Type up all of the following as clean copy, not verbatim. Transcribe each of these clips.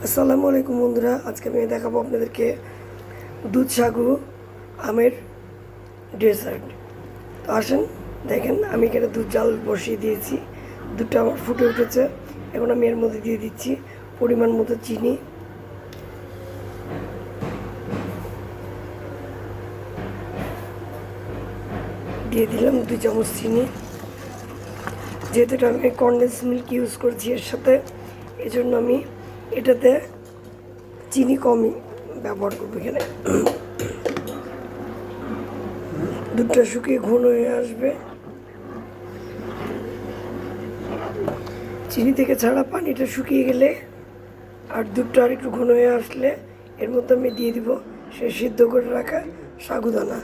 আসসালামু আলাইকুম বন্ধুরা, আজকে আমি দেখাবো আপনাদেরকে দুধ সাগু আমের ডেজার্ট। তো আসেন দেখেন, আমি এখানে দুধ জাল বসিয়ে দিয়েছি। দুধটা আমার ফুটে উঠেছে। এখন আমি এর মধ্যে দিয়ে দিচ্ছি পরিমাণ মতো চিনি। দিয়ে দিলাম 2 চামচ চিনি। যেহেতু এটা আমি কনডেন্স মিল্ক ইউজ করছি এর সাথে, এজন্য আমি এটাতে চিনি কমই ব্যবহার করবো। এখানে দুধটা শুকিয়ে ঘন হয়ে আসবে। চিনি থেকে ছাড়া পানিটা শুকিয়ে গেলে আর দুধটা আর একটু ঘন হয়ে আসলে এর মধ্যে আমি দিয়ে দিব সে সিদ্ধ করে রাখা সাগুদানা।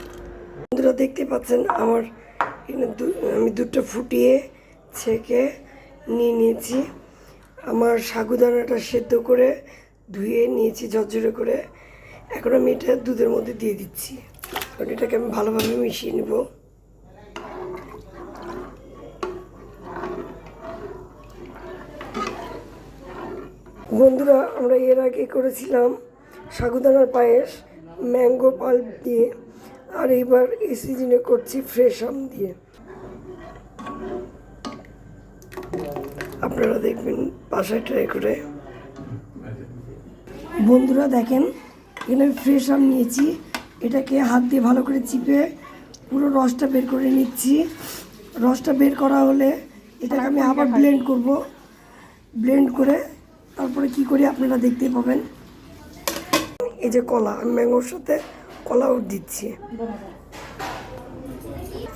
বন্ধুরা দেখতে পাচ্ছেন আমার এখানে আমি দুধটা ফুটিয়ে ছেঁকে নিয়ে নিয়েছি। আমার সাগুদানাটা সেদ্ধ করে ধুয়ে নিয়েছি ঝরঝরে করে। এখন আমি এটা দুধের মধ্যে দিয়ে দিচ্ছি। এটাকে আমি ভালোভাবে মিশিয়ে নেব। বন্ধুরা, আমরা এর আগে করেছিলাম সাগুদানার পায়েস ম্যাঙ্গো পাল্প দিয়ে, আর এইবার এই সিজনে করছি ফ্রেশ আম দিয়ে। আপনারা দেখবেন বাসায় ট্রাই করে। বন্ধুরা দেখেন, এখানে আমি ফ্রেশ আম নিয়েছি। এটাকে হাত দিয়ে ভালো করে চিপে পুরো রসটা বের করে নিচ্ছি। রসটা বের করা হলে এটাকে আমি আবার ব্লেন্ড করব। ব্লেন্ড করে তারপরে কি করি আপনারা দেখতেই পাবেন। এই যে কলা, আমি ম্যাঙ্গোর সাথে কলাও দিচ্ছি।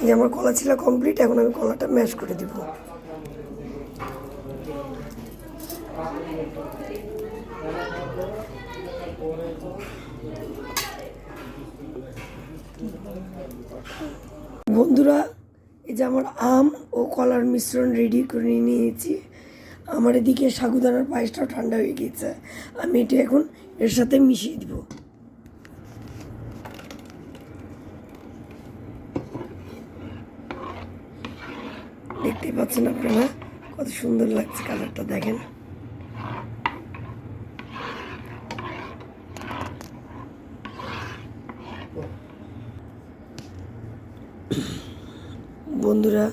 এই আমার কলা ছিল কমপ্লিট। এখন আমি কলাটা ম্যাশ করে দিব। বন্ধুরা, এই যে আমার আম ও কলার মিশ্রণ রেডি করে নিয়েছি। আমার এদিকে সাগুদানার পায়েসটাও ঠান্ডা হয়ে গিয়েছে। আমি এটা এখন এর সাথে মিশিয়ে দিব। দেখতেই পাচ্ছেন আপনারা কত সুন্দর লাগছে, কালারটা দেখেন। বন্ধুরা